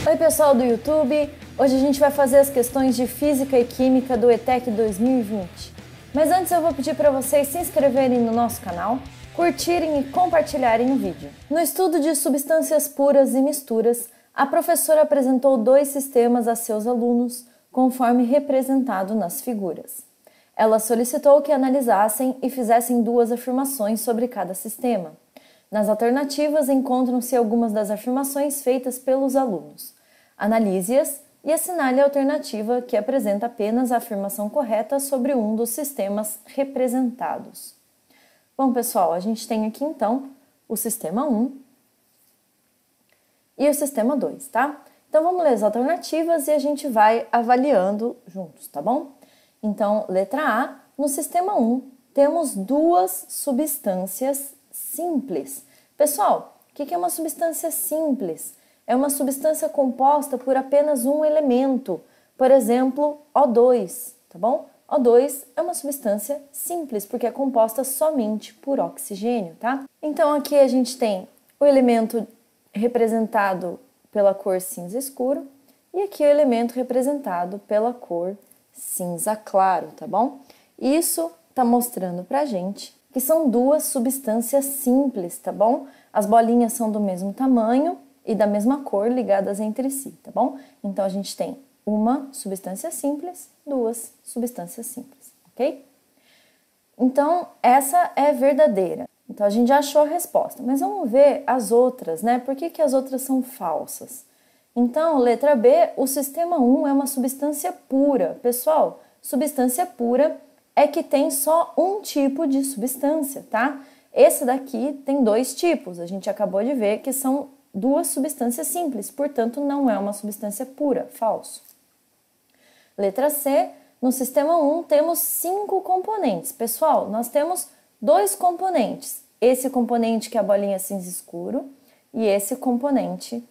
Oi pessoal do YouTube, hoje a gente vai fazer as questões de Física e Química do ETEC 2020. Mas antes eu vou pedir para vocês se inscreverem no nosso canal, curtirem e compartilharem o vídeo. No estudo de substâncias puras e misturas, a professora apresentou 2 sistemas a seus alunos, conforme representado nas figuras. Ela solicitou que analisassem e fizessem 2 afirmações sobre cada sistema. Nas alternativas encontram-se algumas das afirmações feitas pelos alunos. Analise-as e assinale a alternativa que apresenta apenas a afirmação correta sobre um dos sistemas representados. Bom, pessoal, a gente tem aqui então o sistema 1 e o sistema 2, tá? Então vamos ler as alternativas e a gente vai avaliando juntos, tá bom? Então, letra A, no sistema 1, temos 2 substâncias simples. Pessoal, o que é uma substância simples? É uma substância composta por apenas um elemento, por exemplo, O2, tá bom? O2 é uma substância simples, porque é composta somente por oxigênio, tá? Então aqui a gente tem o elemento representado pela cor cinza escuro e aqui o elemento representado pela cor cinza claro, tá bom? Isso tá mostrando pra gente que são 2 substâncias simples, tá bom? As bolinhas são do mesmo tamanho e da mesma cor ligadas entre si, tá bom? Então a gente tem uma substância simples, 2 substâncias simples, ok? Então essa é verdadeira. Então a gente já achou a resposta, mas vamos ver as outras, né? Por que as outras são falsas? Então, letra B, o sistema 1 é uma substância pura. Pessoal, substância pura é que tem só um tipo de substância, tá? Esse daqui tem 2 tipos, a gente acabou de ver que são 2 substâncias simples, portanto não é uma substância pura, falso. Letra C, no sistema 1 temos 5 componentes. Pessoal, nós temos 2 componentes, esse componente que é a bolinha cinza escuro e esse componente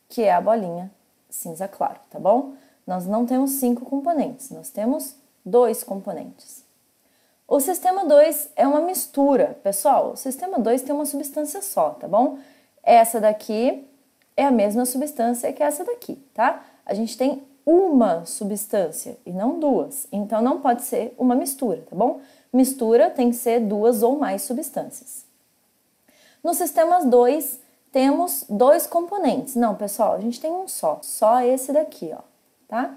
que é a bolinha cinza claro, tá bom? Nós não temos 5 componentes, nós temos 2 componentes. O sistema 2 é uma mistura. Pessoal, o sistema 2 tem uma substância só, tá bom? Essa daqui é a mesma substância que essa daqui, tá? A gente tem uma substância e não 2, então não pode ser uma mistura, tá bom? Mistura tem que ser 2 ou mais substâncias. No sistema 2, temos 2 componentes. Não, pessoal, a gente tem um só esse daqui, ó, tá?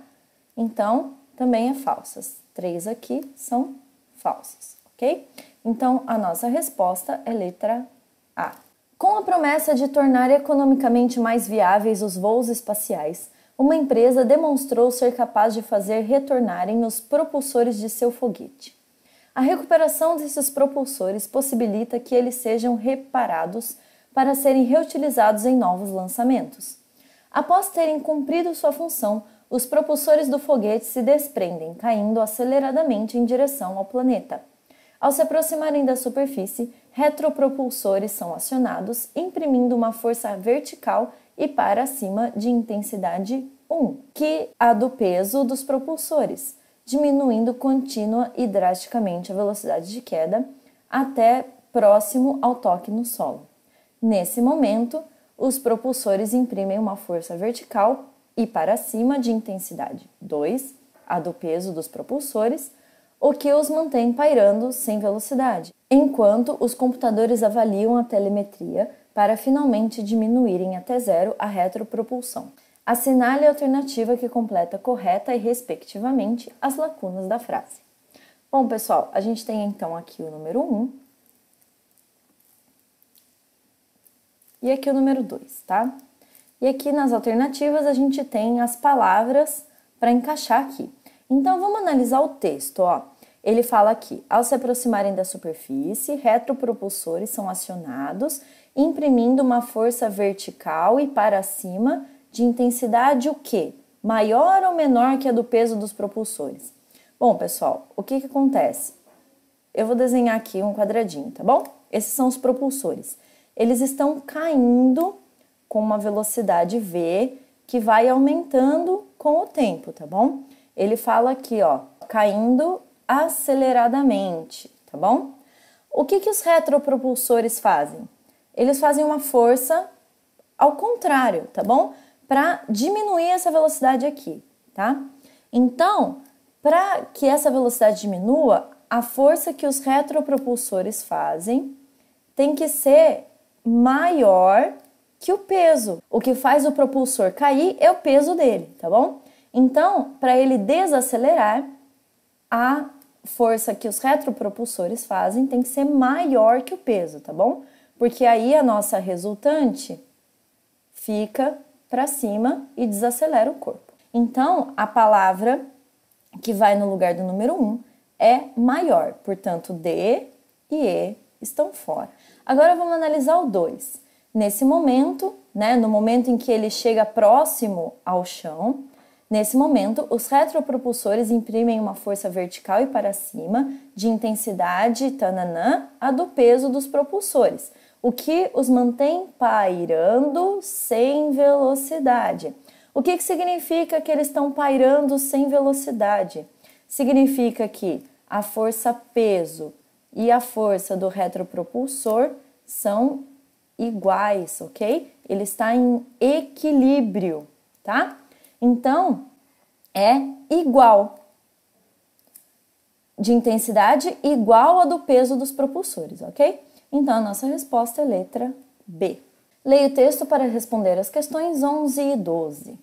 Então, também é falsas. 3 aqui são falsas, ok? Então, a nossa resposta é letra A. Com a promessa de tornar economicamente mais viáveis os voos espaciais, uma empresa demonstrou ser capaz de fazer retornarem os propulsores de seu foguete. A recuperação desses propulsores possibilita que eles sejam reparados para serem reutilizados em novos lançamentos. Após terem cumprido sua função, os propulsores do foguete se desprendem, caindo aceleradamente em direção ao planeta. Ao se aproximarem da superfície, retropropulsores são acionados, imprimindo uma força vertical e para cima de intensidade 1, que a do peso dos propulsores, diminuindo contínua e drasticamente a velocidade de queda até próximo ao toque no solo. Nesse momento, os propulsores imprimem uma força vertical e para cima de intensidade 2, a do peso dos propulsores, o que os mantém pairando sem velocidade, enquanto os computadores avaliam a telemetria para finalmente diminuírem até 0 a retropropulsão. Assinale a alternativa que completa correta e, respectivamente, as lacunas da frase. Bom, pessoal, a gente tem então aqui o número 1 e aqui o número 2, tá? E aqui nas alternativas a gente tem as palavras para encaixar aqui. Então vamos analisar o texto, ó. Ele fala aqui, ao se aproximarem da superfície, retropropulsores são acionados, imprimindo uma força vertical e para cima de intensidade o quê? Maior ou menor que a do peso dos propulsores? Bom, pessoal, o que acontece? Eu vou desenhar aqui um quadradinho, tá bom? Esses são os propulsores. Eles estão caindo com uma velocidade V que vai aumentando com o tempo, tá bom? Ele fala aqui, ó, caindo aceleradamente, tá bom? O que os retropropulsores fazem? Eles fazem uma força ao contrário, tá bom? Para diminuir essa velocidade aqui, tá? Então, para que essa velocidade diminua, a força que os retropropulsores fazem tem que ser maior que o peso. O que faz o propulsor cair é o peso dele, tá bom? Então, para ele desacelerar, a força que os retropropulsores fazem tem que ser maior que o peso, tá bom? Porque aí a nossa resultante fica para cima e desacelera o corpo. Então, a palavra que vai no lugar do número 1 é maior, portanto, D e E estão fora. Agora vamos analisar o 2. Nesse momento, né, no momento em que ele chega próximo ao chão, nesse momento, os retropropulsores imprimem uma força vertical e para cima de intensidade tananã, a do peso dos propulsores, o que os mantém pairando sem velocidade. O que significa que eles estão pairando sem velocidade? Significa que a força peso e a força do retropropulsor são iguais, ok? Ele está em equilíbrio, tá? Então, é igual, de intensidade igual a do peso dos propulsores, ok? Então, a nossa resposta é letra B. Leia o texto para responder as questões 11 e 12.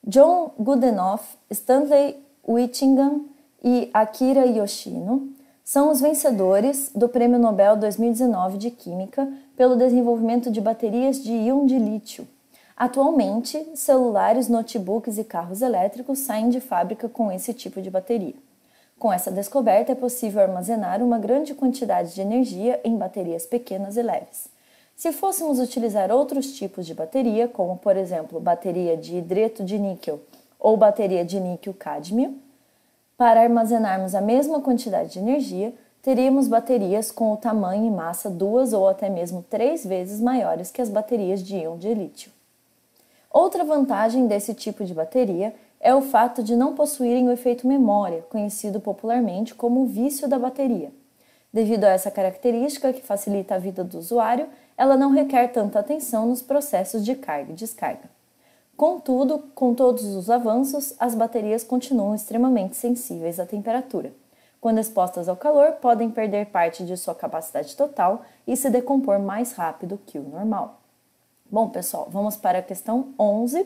John Goodenough, Stanley Whittingham e Akira Yoshino são os vencedores do Prêmio Nobel 2019 de Química pelo desenvolvimento de baterias de íon de lítio. Atualmente, celulares, notebooks e carros elétricos saem de fábrica com esse tipo de bateria. Com essa descoberta, é possível armazenar uma grande quantidade de energia em baterias pequenas e leves. Se fôssemos utilizar outros tipos de bateria, como por exemplo bateria de hidreto de níquel ou bateria de níquel-cádmio, para armazenarmos a mesma quantidade de energia, teríamos baterias com o tamanho e massa 2 ou até mesmo 3 vezes maiores que as baterias de íon de lítio. Outra vantagem desse tipo de bateria é o fato de não possuírem o efeito memória, conhecido popularmente como o vício da bateria. Devido a essa característica que facilita a vida do usuário, ela não requer tanta atenção nos processos de carga e descarga. Contudo, com todos os avanços, as baterias continuam extremamente sensíveis à temperatura. Quando expostas ao calor, podem perder parte de sua capacidade total e se decompor mais rápido que o normal. Bom, pessoal, vamos para a questão 11.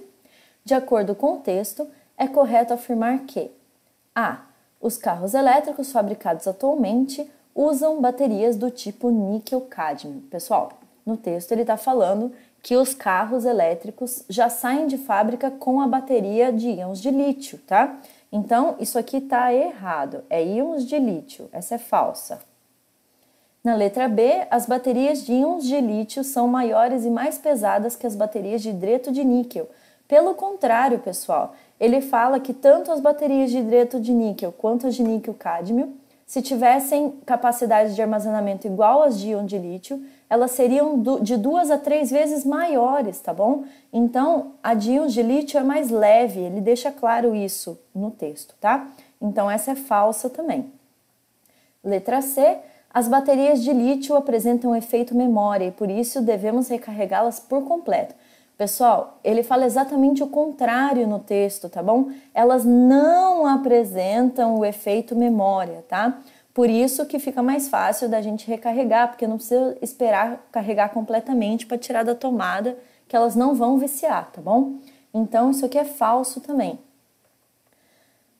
De acordo com o texto, é correto afirmar que A. Os carros elétricos fabricados atualmente usam baterias do tipo níquel-cádmio. Pessoal, no texto ele está falando que os carros elétricos já saem de fábrica com a bateria de íons de lítio, tá? Então, isso aqui está errado, é íons de lítio, essa é falsa. Na letra B, as baterias de íons de lítio são maiores e mais pesadas que as baterias de hidreto de níquel. Pelo contrário, pessoal, ele fala que tanto as baterias de hidreto de níquel quanto as de níquel-cádmio, se tivessem capacidade de armazenamento igual às de íon de lítio, elas seriam de 2 a 3 vezes maiores, tá bom? Então, a de íons de lítio é mais leve, ele deixa claro isso no texto, tá? Então, essa é falsa também. Letra C, as baterias de lítio apresentam efeito memória e por isso devemos recarregá-las por completo. Pessoal, ele fala exatamente o contrário no texto, tá bom? Elas não apresentam o efeito memória, tá? Por isso que fica mais fácil da gente recarregar, porque não precisa esperar carregar completamente para tirar da tomada, que elas não vão viciar, tá bom? Então, isso aqui é falso também.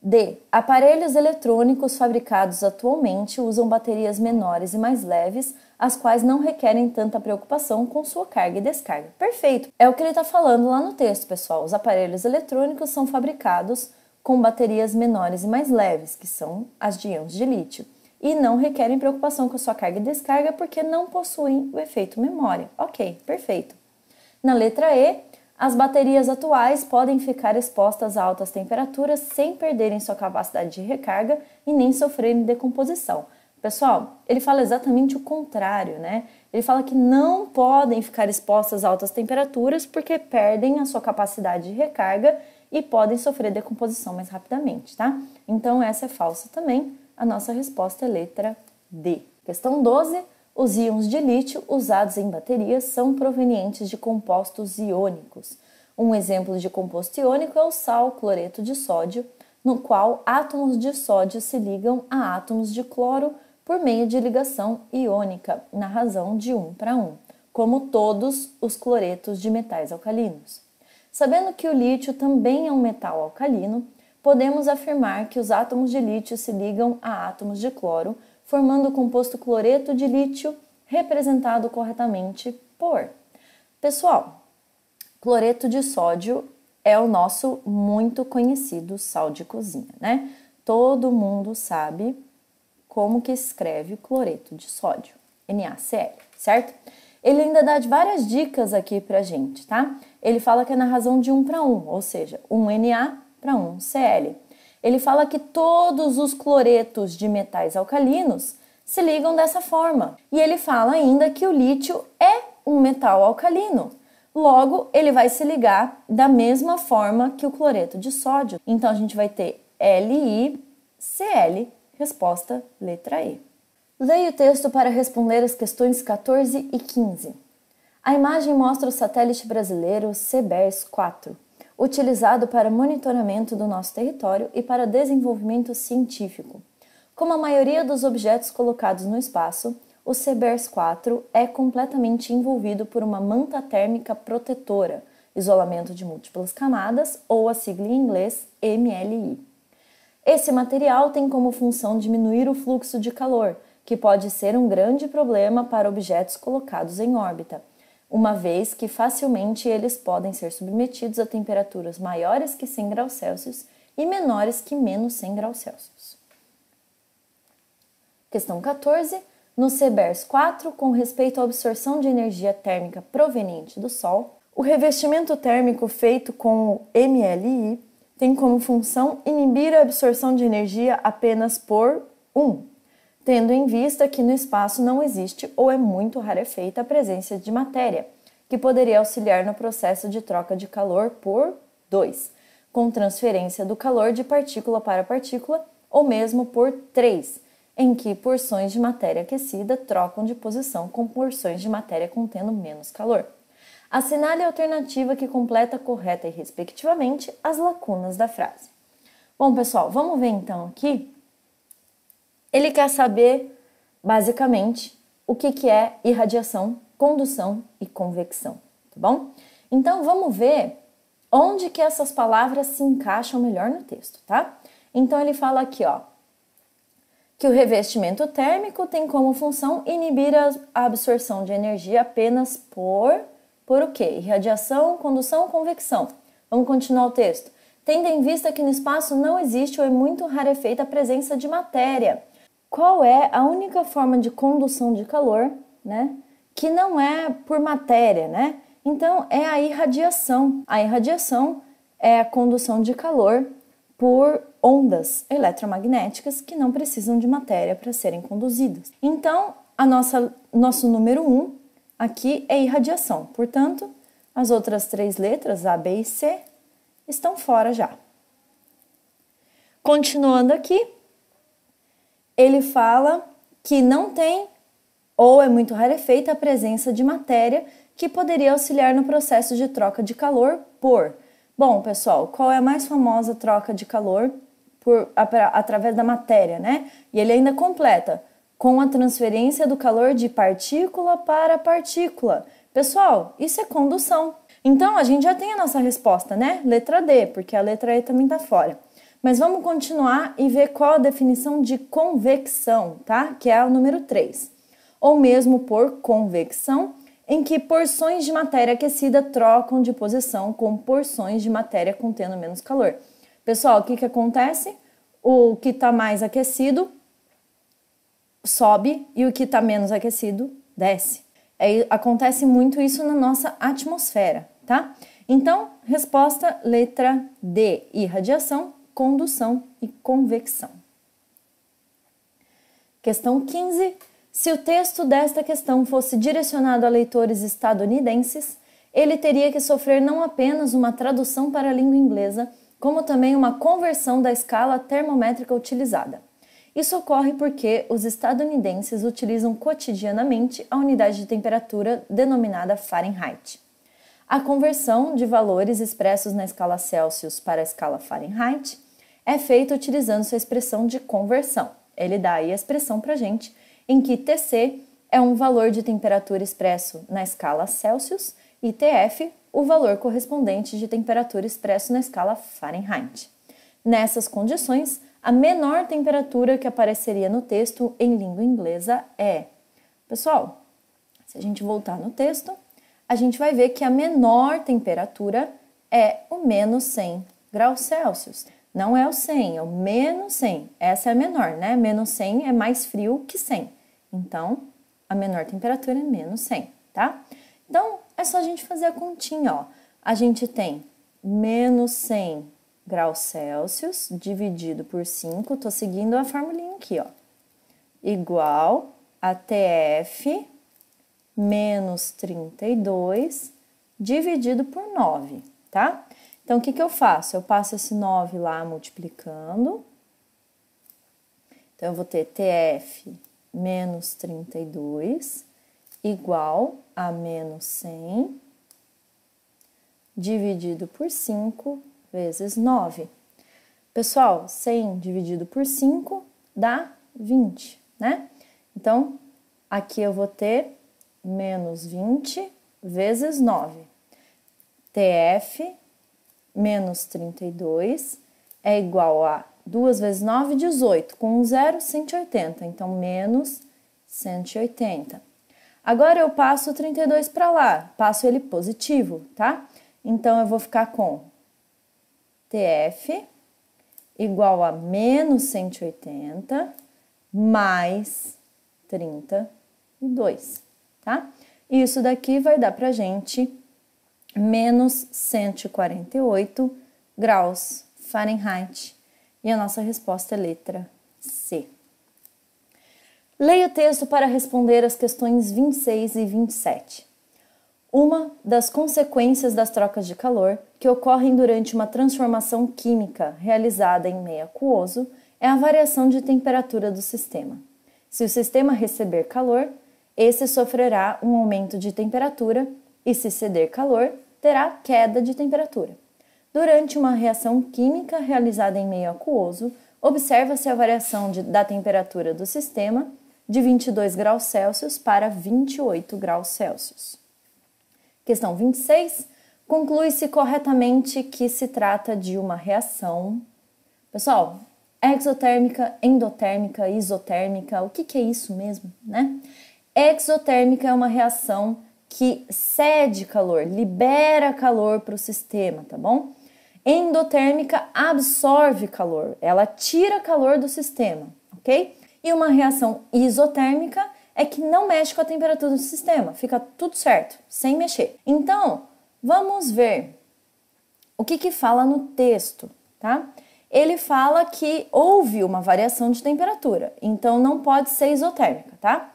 D. Aparelhos eletrônicos fabricados atualmente usam baterias menores e mais leves, as quais não requerem tanta preocupação com sua carga e descarga. Perfeito! É o que ele está falando lá no texto, pessoal. Os aparelhos eletrônicos são fabricados com baterias menores e mais leves, que são as de íons de lítio, e não requerem preocupação com sua carga e descarga porque não possuem o efeito memória. Ok, perfeito. Na letra E, as baterias atuais podem ficar expostas a altas temperaturas sem perderem sua capacidade de recarga e nem sofrerem decomposição. Pessoal, ele fala exatamente o contrário, né? Ele fala que não podem ficar expostas a altas temperaturas porque perdem a sua capacidade de recarga e podem sofrer decomposição mais rapidamente, tá? Então, essa é falsa também. A nossa resposta é letra D. Questão 12. Os íons de lítio usados em baterias são provenientes de compostos iônicos. Um exemplo de composto iônico é o sal cloreto de sódio, no qual átomos de sódio se ligam a átomos de cloro por meio de ligação iônica, na razão de 1:1, como todos os cloretos de metais alcalinos. Sabendo que o lítio também é um metal alcalino, podemos afirmar que os átomos de lítio se ligam a átomos de cloro, formando o composto cloreto de lítio, representado corretamente por... Pessoal, cloreto de sódio é o nosso muito conhecido sal de cozinha, né? Todo mundo sabe como que escreve cloreto de sódio, NaCl, certo? Ele ainda dá várias dicas aqui pra gente, tá? Ele fala que é na razão de 1:1, ou seja, 1 Na para 1 Cl. Ele fala que todos os cloretos de metais alcalinos se ligam dessa forma. E ele fala ainda que o lítio é um metal alcalino. Logo, ele vai se ligar da mesma forma que o cloreto de sódio. Então, a gente vai ter LiCl, resposta letra E. Leia o texto para responder as questões 14 e 15. A imagem mostra o satélite brasileiro CBERS-4, utilizado para monitoramento do nosso território e para desenvolvimento científico. Como a maioria dos objetos colocados no espaço, o CBERS-4 é completamente envolvido por uma manta térmica protetora, isolamento de múltiplas camadas, ou a sigla em inglês MLI. Esse material tem como função diminuir o fluxo de calor, que pode ser um grande problema para objetos colocados em órbita, uma vez que facilmente eles podem ser submetidos a temperaturas maiores que 100 graus Celsius e menores que menos 100 graus Celsius. Questão 14. No CBERS-4, com respeito à absorção de energia térmica proveniente do Sol, o revestimento térmico feito com o MLI tem como função inibir a absorção de energia apenas por 1, tendo em vista que no espaço não existe ou é muito rarefeita a presença de matéria, que poderia auxiliar no processo de troca de calor por 2, com transferência do calor de partícula para partícula, ou mesmo por 3, em que porções de matéria aquecida trocam de posição com porções de matéria contendo menos calor. Assinale a alternativa que completa correta e respectivamente as lacunas da frase. Bom, pessoal, vamos ver então aqui. Ele quer saber, basicamente, o que é irradiação, condução e convecção, tá bom? Então, vamos ver onde que essas palavras se encaixam melhor no texto, tá? Então, ele fala aqui, ó, que o revestimento térmico tem como função inibir a absorção de energia apenas por o quê? Irradiação, condução, convecção. Vamos continuar o texto. Tendo em vista que no espaço não existe ou é muito rarefeita a presença de matéria. Qual é a única forma de condução de calor, né, que não é por matéria, né? Então, é a irradiação. A irradiação é a condução de calor por ondas eletromagnéticas que não precisam de matéria para serem conduzidas. Então, nosso número 1 aqui é irradiação. Portanto, as outras 3 letras, A, B e C, estão fora já. Continuando aqui, ele fala que não tem ou é muito rarefeita a presença de matéria que poderia auxiliar no processo de troca de calor por... Bom, pessoal, qual é a mais famosa troca de calor através da matéria, né? E ele ainda completa, com a transferência do calor de partícula para partícula. Pessoal, isso é condução. Então, a gente já tem a nossa resposta, né? Letra D, porque a letra E também está fora. Mas vamos continuar e ver qual a definição de convecção, tá? Que é o número 3. Ou mesmo por convecção, em que porções de matéria aquecida trocam de posição com porções de matéria contendo menos calor. Pessoal, o que acontece? O que está mais aquecido sobe e o que está menos aquecido desce. Acontece muito isso na nossa atmosfera, tá? Então, resposta letra D, irradiação, condução e convecção. Questão 15. Se o texto desta questão fosse direcionado a leitores estadunidenses, ele teria que sofrer não apenas uma tradução para a língua inglesa, como também uma conversão da escala termométrica utilizada. Isso ocorre porque os estadunidenses utilizam cotidianamente a unidade de temperatura denominada Fahrenheit. A conversão de valores expressos na escala Celsius para a escala Fahrenheit é feita utilizando sua expressão de conversão. Ele dá aí a expressão para a gente, em que Tc é um valor de temperatura expresso na escala Celsius e Tf o valor correspondente de temperatura expresso na escala Fahrenheit. Nessas condições, a menor temperatura que apareceria no texto em língua inglesa é... Pessoal, se a gente voltar no texto, a gente vai ver que a menor temperatura é o menos 100 graus Celsius. Não é o 100, é o menos 100. Essa é a menor, né? Menos 100 é mais frio que 100. Então, a menor temperatura é menos 100, tá? Então, é só a gente fazer a continha, ó. A gente tem menos 100 graus Celsius dividido por 5, tô seguindo a formulinha aqui, ó. Igual a TF menos 32 dividido por 9, tá? Então, o que que eu faço? Eu passo esse 9 lá multiplicando. Então, eu vou ter TF menos 32 igual a menos 100 dividido por 5 vezes 9. Pessoal, 100 dividido por 5 dá 20, né? Então, aqui eu vou ter menos 20 vezes 9. TF menos 32 é igual a 2 vezes 9, 18. Com um zero, 180. Então, menos 180. Agora, eu passo o 32 para lá. Passo ele positivo, tá? Então, eu vou ficar com TF igual a menos 180 mais 32, tá? E isso daqui vai dar pra gente menos 148 graus Fahrenheit. E a nossa resposta é letra C. Leia o texto para responder as questões 26 e 27. Uma das consequências das trocas de calor, que ocorrem durante uma transformação química realizada em meio aquoso, é a variação de temperatura do sistema. Se o sistema receber calor, esse sofrerá um aumento de temperatura e, se ceder calor, terá queda de temperatura. Durante uma reação química realizada em meio aquoso, observa-se a variação da temperatura do sistema de 22 graus Celsius para 28 graus Celsius. Questão 26. Conclui-se corretamente que se trata de uma reação... Pessoal, exotérmica, endotérmica, isotérmica, o que é isso mesmo, né? Exotérmica é uma reação que cede calor, libera calor para o sistema, tá bom? Endotérmica absorve calor, ela tira calor do sistema, ok? E uma reação isotérmica é que não mexe com a temperatura do sistema, fica tudo certo, sem mexer. Então, vamos ver o que fala no texto, tá? Ele fala que houve uma variação de temperatura, então não pode ser isotérmica, tá?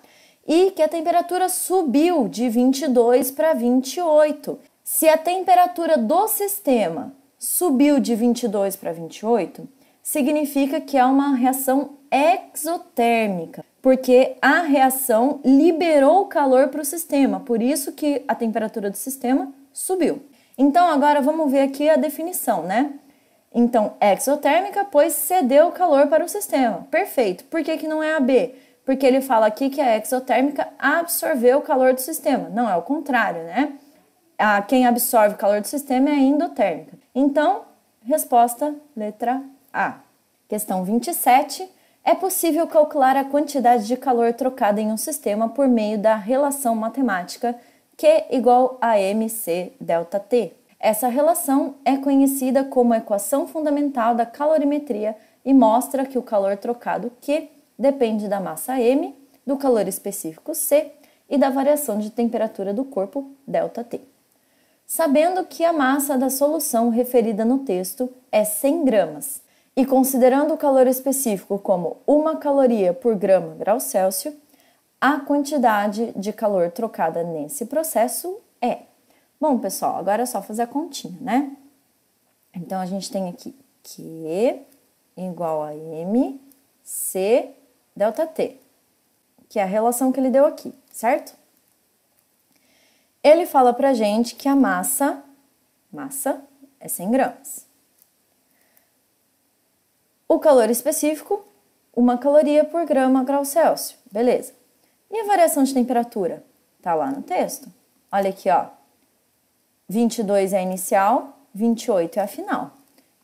E que a temperatura subiu de 22 para 28. Se a temperatura do sistema subiu de 22 para 28, significa que é uma reação exotérmica, porque a reação liberou calor para o sistema, por isso que a temperatura do sistema subiu. Então, agora vamos ver aqui a definição, né? Então, exotérmica, pois cedeu calor para o sistema. Perfeito. Por que que não é a B? Porque ele fala aqui que a exotérmica absorveu o calor do sistema. Não, é o contrário, né? Quem absorve o calor do sistema é a endotérmica. Então, resposta letra A. Questão 27. É possível calcular a quantidade de calor trocada em um sistema por meio da relação matemática Q igual a mc delta T. Essa relação é conhecida como a equação fundamental da calorimetria e mostra que o calor trocado Q depende da massa m, do calor específico C e da variação de temperatura do corpo ΔT. Sabendo que a massa da solução referida no texto é 100 gramas e considerando o calor específico como 1 caloria por grama grau Celsius, a quantidade de calor trocada nesse processo é... Bom, pessoal, agora é só fazer a continha, né? Então, a gente tem aqui Q igual a M C ΔT, que é a relação que ele deu aqui, certo? Ele fala pra gente que a massa é 100 gramas. O calor específico, 1 caloria por grama grau Celsius, beleza. E a variação de temperatura? Tá lá no texto. Olha aqui, ó. 22 é a inicial, 28 é a final.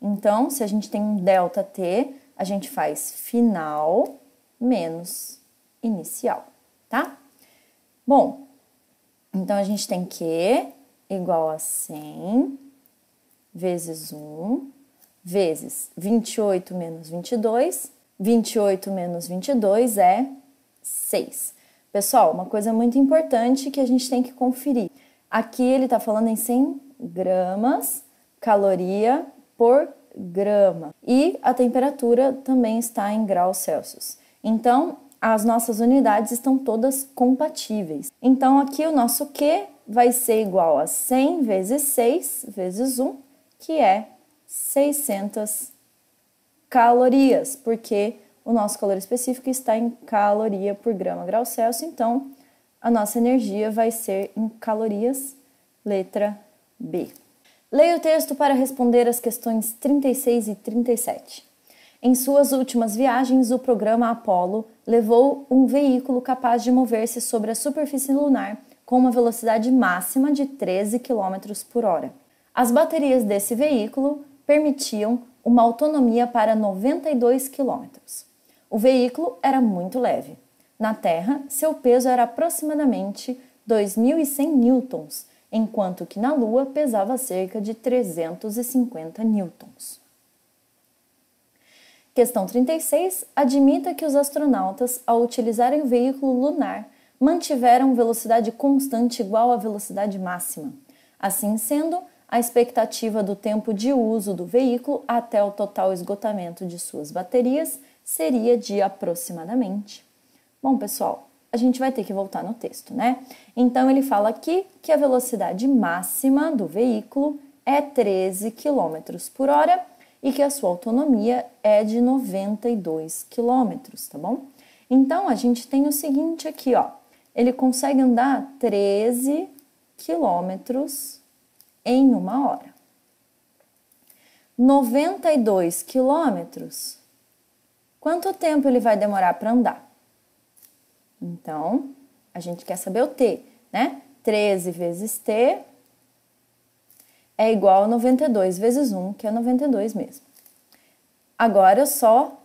Então, se a gente tem um ΔT, a gente faz final menos inicial, tá? Bom, então a gente tem Q igual a 100 vezes 1 vezes 28 menos 22. 28 menos 22 é 6. Pessoal, uma coisa muito importante que a gente tem que conferir. Aqui ele está falando em 100 gramas caloria por grama. E a temperatura também está em graus Celsius. Então, as nossas unidades estão todas compatíveis. Então, aqui o nosso Q vai ser igual a 100 vezes 6 vezes 1, que é 600 calorias, porque o nosso calor específico está em caloria por grama grau Celsius, então a nossa energia vai ser em calorias, letra B. Leia o texto para responder as questões 36 e 37. Em suas últimas viagens, o programa Apollo levou um veículo capaz de mover-se sobre a superfície lunar com uma velocidade máxima de 13 km por hora. As baterias desse veículo permitiam uma autonomia para 92 km. O veículo era muito leve. Na Terra, seu peso era aproximadamente 2.100 newtons, enquanto que na Lua pesava cerca de 350 newtons. Questão 36. Admita que os astronautas, ao utilizarem o veículo lunar, mantiveram velocidade constante igual à velocidade máxima. Assim sendo, a expectativa do tempo de uso do veículo até o total esgotamento de suas baterias seria de aproximadamente. Bom, pessoal, a gente vai ter que voltar no texto, né? Então, ele fala aqui que a velocidade máxima do veículo é 13 km por hora e que a sua autonomia é de 92 km, tá bom? Então, a gente tem o seguinte aqui, ó. Ele consegue andar 13 km em 1 hora. 92 quilômetros, quanto tempo ele vai demorar para andar? Então, a gente quer saber o T, né? 13 vezes T é igual a 92 vezes 1, que é 92 mesmo. Agora, eu só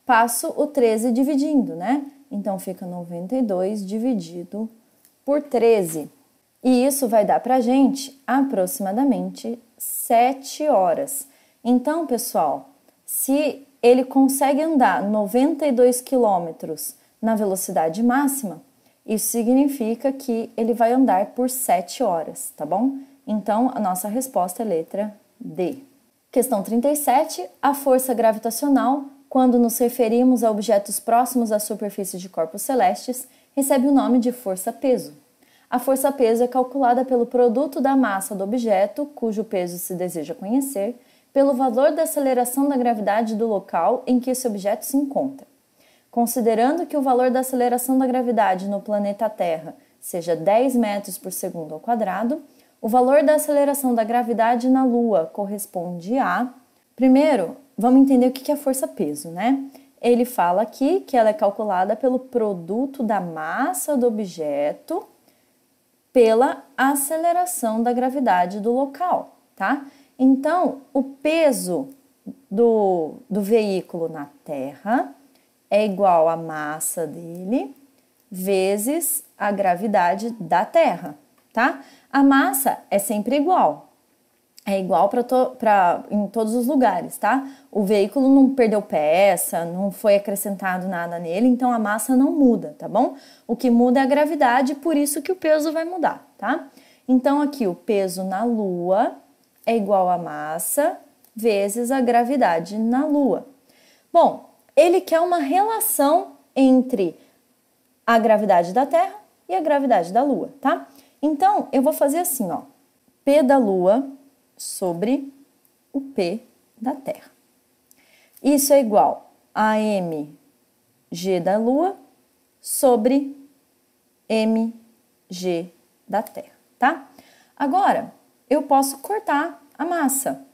passo o 13 dividindo, né? Então, fica 92 dividido por 13. E isso vai dar pra gente aproximadamente 7 horas. Então, pessoal, se ele consegue andar 92 quilômetros na velocidade máxima, isso significa que ele vai andar por 7 horas, tá bom? Então, a nossa resposta é letra D. Questão 37. A força gravitacional, quando nos referimos a objetos próximos à superfície de corpos celestes, recebe o nome de força-peso. A força-peso é calculada pelo produto da massa do objeto, cujo peso se deseja conhecer, pelo valor da aceleração da gravidade do local em que esse objeto se encontra. Considerando que o valor da aceleração da gravidade no planeta Terra seja 10 metros por segundo ao quadrado, o valor da aceleração da gravidade na Lua corresponde a... Primeiro, vamos entender o que é força-peso, né? Ele fala aqui que ela é calculada pelo produto da massa do objeto pela aceleração da gravidade do local, tá? Então, o peso do veículo na Terra é igual à massa dele vezes a gravidade da Terra, tá? A massa é sempre igual. É igual em todos os lugares, tá? O veículo não perdeu peça, não foi acrescentado nada nele, então a massa não muda, tá bom? O que muda é a gravidade, por isso que o peso vai mudar, tá? Então, aqui o peso na Lua é igual a massa vezes a gravidade na Lua. Bom, ele quer uma relação entre a gravidade da Terra e a gravidade da Lua, tá? Então, eu vou fazer assim, ó. P da Lua sobre o P da Terra. Isso é igual a M G da Lua sobre mg da Terra, tá? Agora, eu posso cortar a massa,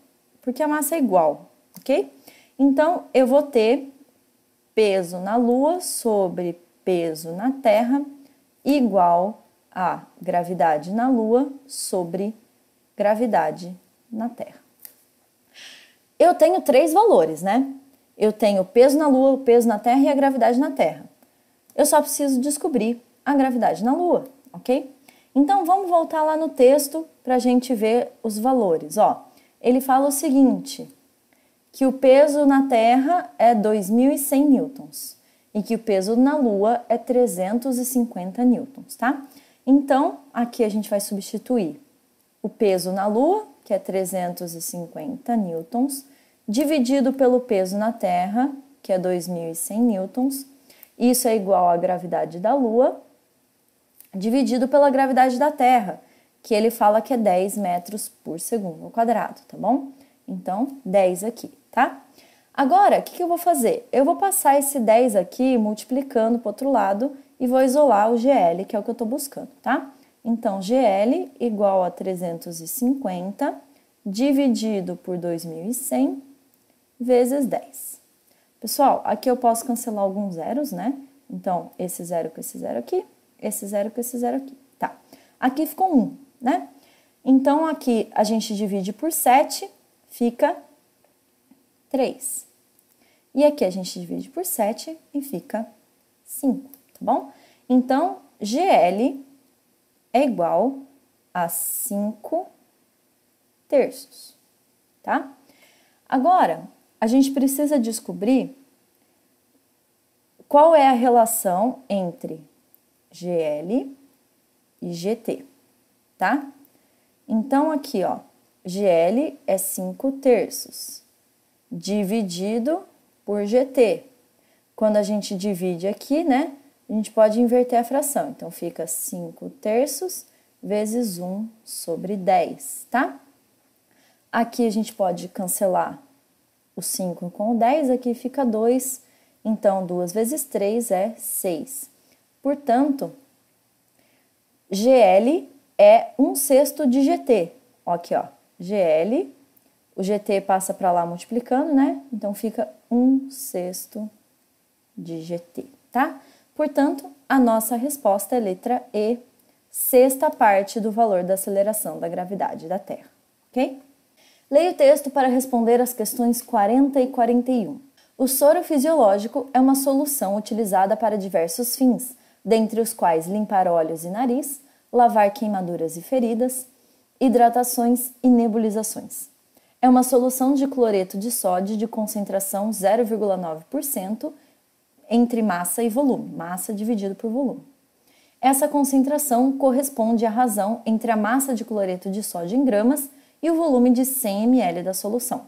porque a massa é igual, ok? Então, eu vou ter peso na Lua sobre peso na Terra igual a gravidade na Lua sobre gravidade na Terra. Eu tenho 3 valores, né? Eu tenho o peso na Lua, o peso na Terra e a gravidade na Terra. Eu só preciso descobrir a gravidade na Lua, ok? Então, vamos voltar lá no texto para a gente ver os valores. Ó, ele fala o seguinte, que o peso na Terra é 2.100 newtons e que o peso na Lua é 350 newtons, tá? Então, aqui a gente vai substituir o peso na Lua, que é 350 newtons, dividido pelo peso na Terra, que é 2.100 newtons. Isso é igual à gravidade da Lua, dividido pela gravidade da Terra, que ele fala que é 10 metros por segundo ao quadrado, tá bom? Então, 10 aqui, tá? Agora, o que eu vou fazer? Eu vou passar esse 10 aqui multiplicando para o outro lado e vou isolar o GL, que é o que eu estou buscando, tá? Então, GL igual a 350 dividido por 2.100 vezes 10. Pessoal, aqui eu posso cancelar alguns zeros, né? Então, esse zero com esse zero aqui, esse zero com esse zero aqui. Tá. Aqui ficou 1, né? Então, aqui a gente divide por 7, fica 3. E aqui a gente divide por 7 e fica 5, tá bom? Então, GL é igual a 5 terços, tá? Agora, a gente precisa descobrir qual é a relação entre GL e GT, tá? Então, aqui, ó, GL é 5 terços, dividido por GT. Quando a gente divide aqui, né, a gente pode inverter a fração. Então, fica 5 terços vezes 1 sobre 10, tá? Aqui a gente pode cancelar o 5 com o 10, aqui fica 2. Então, 2 vezes 3 é 6. Portanto, GL é 1/6 de GT. Ó, aqui, ó, GL, o GT passa para lá multiplicando, né? Então, fica 1/6 de GT, tá? Portanto, a nossa resposta é letra E, sexta parte do valor da aceleração da gravidade da Terra, ok? Leia o texto para responder as questões 40 e 41. O soro fisiológico é uma solução utilizada para diversos fins, dentre os quais limpar olhos e nariz, lavar queimaduras e feridas, hidratações e nebulizações. É uma solução de cloreto de sódio de concentração 0,9% entre massa e volume, massa dividido por volume. Essa concentração corresponde à razão entre a massa de cloreto de sódio em gramas e o volume de 100 ml da solução.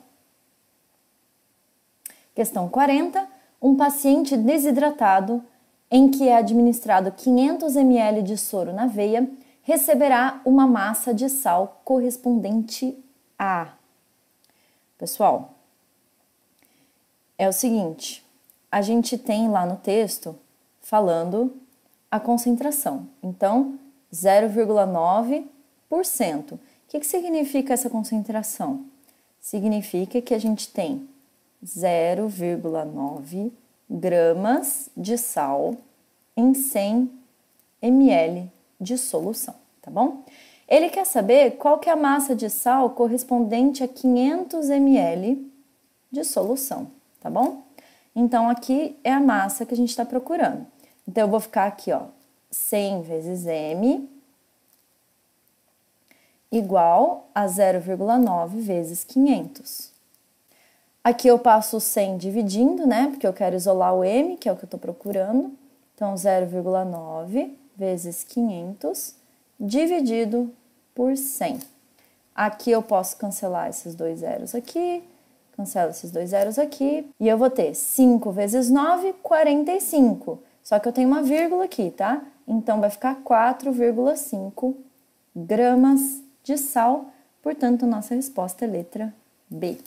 Questão 40. Um paciente desidratado em que é administrado 500 ml de soro na veia receberá uma massa de sal correspondente a... Pessoal, é o seguinte, a gente tem lá no texto falando a concentração. Então, 0,9%. O que significa essa concentração? Significa que a gente tem 0,9 gramas de sal em 100 ml de solução, tá bom? Ele quer saber qual que é a massa de sal correspondente a 500 ml de solução, tá bom? Então, aqui é a massa que a gente está procurando. Então, eu vou ficar aqui, ó, 100 vezes M igual a 0,9 vezes 500. Aqui eu passo o 100 dividindo, né? Porque eu quero isolar o M, que é o que eu estou procurando. Então, 0,9 vezes 500 dividido por 100. Aqui eu posso cancelar esses dois zeros aqui, cancelo esses dois zeros aqui, e eu vou ter 5 vezes 9, 45. Só que eu tenho uma vírgula aqui, tá? Então, vai ficar 4,5 gramas de sal. Portanto, nossa resposta é letra B.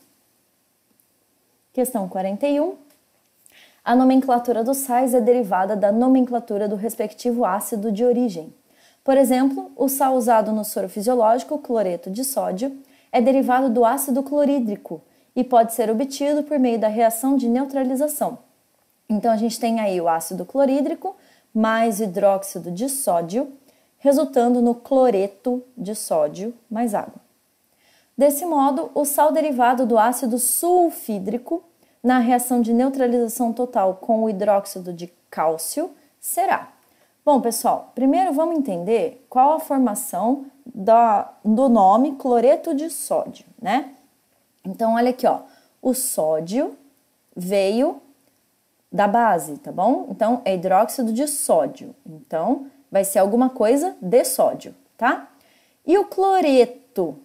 Questão 41. A nomenclatura dos sais é derivada da nomenclatura do respectivo ácido de origem. Por exemplo, o sal usado no soro fisiológico, cloreto de sódio, é derivado do ácido clorídrico e pode ser obtido por meio da reação de neutralização. Então, a gente tem aí o ácido clorídrico mais hidróxido de sódio, resultando no cloreto de sódio mais água. Desse modo, o sal derivado do ácido sulfídrico, na reação de neutralização total com o hidróxido de cálcio, será. Bom, pessoal, primeiro vamos entender qual a formação do nome cloreto de sódio, né? Então, olha aqui, ó, o sódio veio da base, tá bom? Então, é hidróxido de sódio. Então, vai ser alguma coisa de sódio, tá? E o cloreto?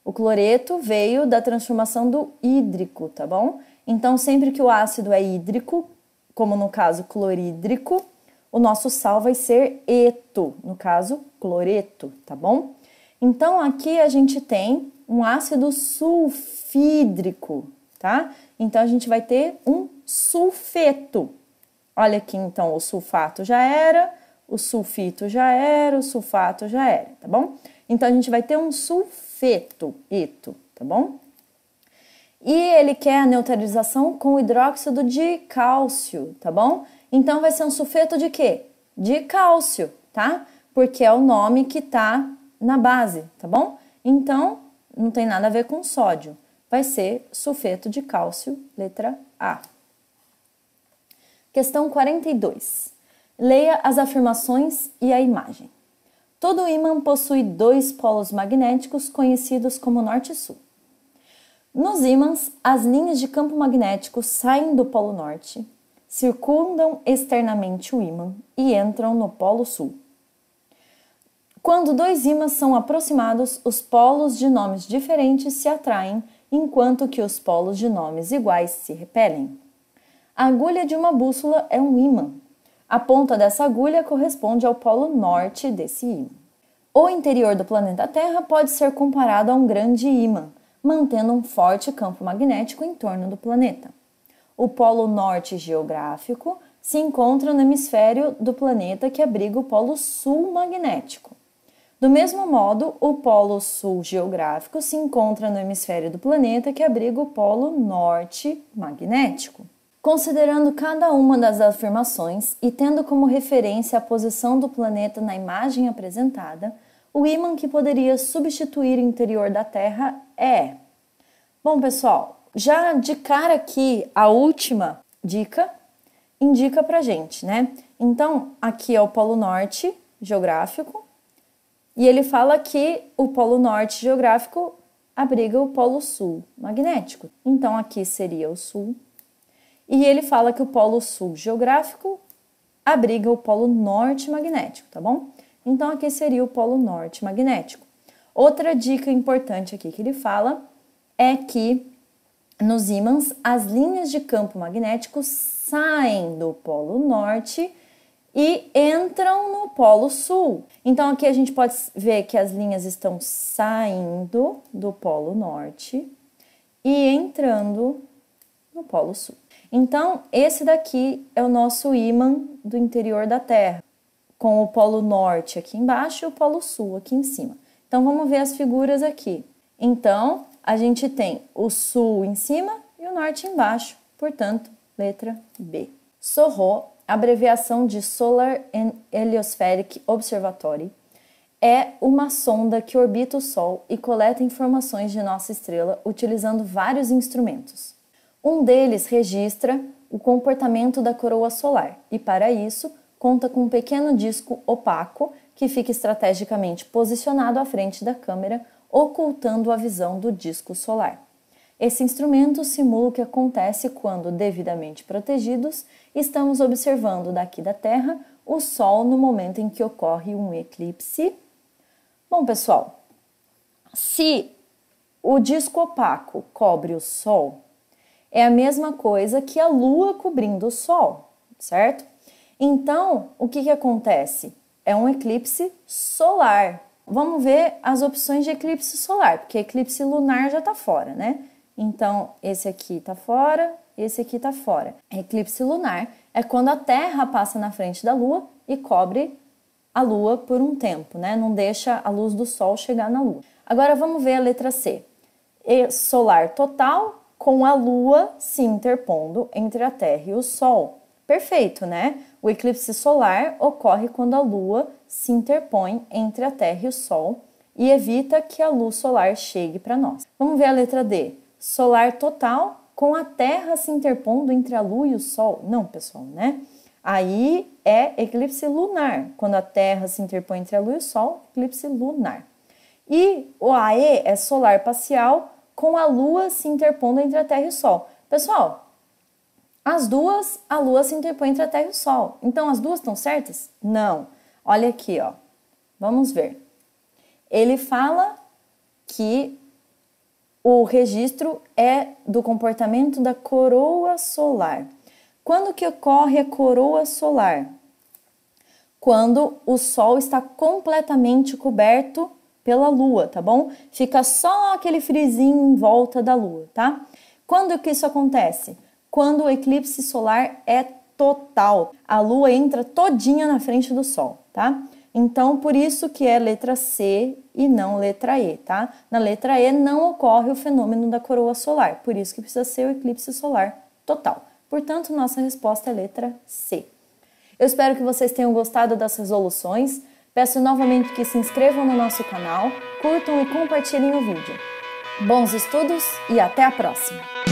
O cloreto veio da transformação do hídrico, tá bom? Então, sempre que o ácido é hídrico, como no caso clorídrico, o nosso sal vai ser eto, no caso cloreto, tá bom? Então, aqui a gente tem um ácido sulfídrico, tá? Então, a gente vai ter um sulfeto. Olha aqui, então, o sulfato já era, o sulfito já era, o sulfato já era, tá bom? Então, a gente vai ter um sulfeto, eto, tá bom? E ele quer a neutralização com o hidróxido de cálcio, tá bom? Então, vai ser um sulfeto de quê? De cálcio, tá? Porque é o nome que tá na base, tá bom? Então, não tem nada a ver com sódio. Vai ser sulfeto de cálcio, letra A. Questão 42. Leia as afirmações e a imagem. Todo ímã possui dois polos magnéticos conhecidos como norte e sul. Nos ímãs, as linhas de campo magnético saem do polo norte, circundam externamente o ímã e entram no polo sul. Quando dois ímãs são aproximados, os polos de nomes diferentes se atraem, enquanto que os polos de nomes iguais se repelem. A agulha de uma bússola é um ímã. A ponta dessa agulha corresponde ao polo norte desse ímã. O interior do planeta Terra pode ser comparado a um grande ímã, mantendo um forte campo magnético em torno do planeta. O polo norte geográfico se encontra no hemisfério do planeta que abriga o polo sul magnético. Do mesmo modo, o polo sul geográfico se encontra no hemisfério do planeta que abriga o polo norte magnético. Considerando cada uma das afirmações e tendo como referência a posição do planeta na imagem apresentada, o ímã que poderia substituir o interior da Terra é... Bom, pessoal, já de cara aqui, a última dica indica pra gente, né? Então, aqui é o polo norte geográfico e ele fala que o polo norte geográfico abriga o polo sul magnético. Então, aqui seria o sul. E ele fala que o polo sul geográfico abriga o polo norte magnético, tá bom? Então, aqui seria o polo norte magnético. Outra dica importante aqui que ele fala é que nos ímãs as linhas de campo magnético saem do polo norte e entram no polo sul. Então, aqui a gente pode ver que as linhas estão saindo do polo norte e entrando no polo sul. Então, esse daqui é o nosso ímã do interior da Terra, com o polo norte aqui embaixo e o polo sul aqui em cima. Então, vamos ver as figuras aqui. Então, a gente tem o sul em cima e o norte embaixo, portanto, letra B. SOHO, abreviação de Solar and Heliospheric Observatory, é uma sonda que orbita o Sol e coleta informações de nossa estrela utilizando vários instrumentos. Um deles registra o comportamento da coroa solar e, para isso, conta com um pequeno disco opaco que fica estrategicamente posicionado à frente da câmera, ocultando a visão do disco solar. Esse instrumento simula o que acontece quando, devidamente protegidos, estamos observando daqui da Terra o Sol no momento em que ocorre um eclipse. Bom, pessoal, se o disco opaco cobre o Sol, é a mesma coisa que a Lua cobrindo o Sol, certo? Então, o que acontece? É um eclipse solar. Vamos ver as opções de eclipse solar, porque eclipse lunar já está fora, né? Então, esse aqui está fora, esse aqui tá fora. Eclipse lunar é quando a Terra passa na frente da Lua e cobre a Lua por um tempo, né? Não deixa a luz do Sol chegar na Lua. Agora vamos ver a letra C. Solar total com a Lua se interpondo entre a Terra e o Sol. Perfeito, né? O eclipse solar ocorre quando a Lua se interpõe entre a Terra e o Sol e evita que a luz solar chegue para nós. Vamos ver a letra D. Solar total com a Terra se interpondo entre a Lua e o Sol. Não, pessoal, né? Aí é eclipse lunar. Quando a Terra se interpõe entre a Lua e o Sol, eclipse lunar. E o AE é solar parcial com a Lua se interpondo entre a Terra e o Sol. Pessoal, as duas, a Lua se interpõe entre a Terra e o Sol. Então, as duas estão certas? Não. Olha aqui, ó. Vamos ver. Ele fala que o registro é do comportamento da coroa solar. Quando que ocorre a coroa solar? Quando o Sol está completamente coberto pela Lua, tá bom? Fica só aquele frisinho em volta da Lua, tá? Quando que isso acontece? Quando o eclipse solar é total. A Lua entra todinha na frente do Sol, tá? Então, por isso que é letra C e não letra E, tá? Na letra E não ocorre o fenômeno da coroa solar, por isso que precisa ser o eclipse solar total. Portanto, nossa resposta é letra C. Eu espero que vocês tenham gostado das resoluções. Peço novamente que se inscrevam no nosso canal, curtam e compartilhem o vídeo. Bons estudos e até a próxima!